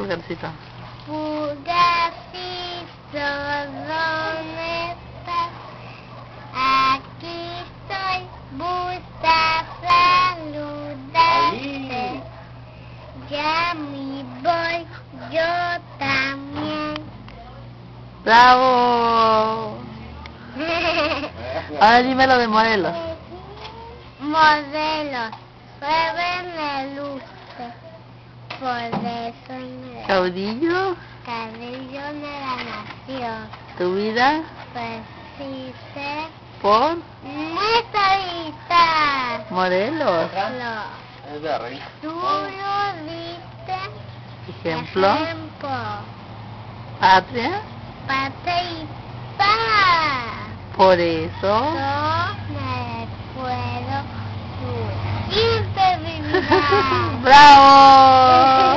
Pulgarcito. Pulgarcito, ¿dónde estás? Aquí estoy, gusta saludarte. Ya me voy, yo también. ¡Bravo! Ahora dime lo de Morelos. Modelos, sueben luces, por eso me Caudillo, cabello de la nación, tu vida, pues sí sé, por nuestra vida. Morelos. Tú lo diste, Ejemplo, ejemplo, patria, patria y paz. por eso. Yo me puedo decirte mi vida. ¡Bravo!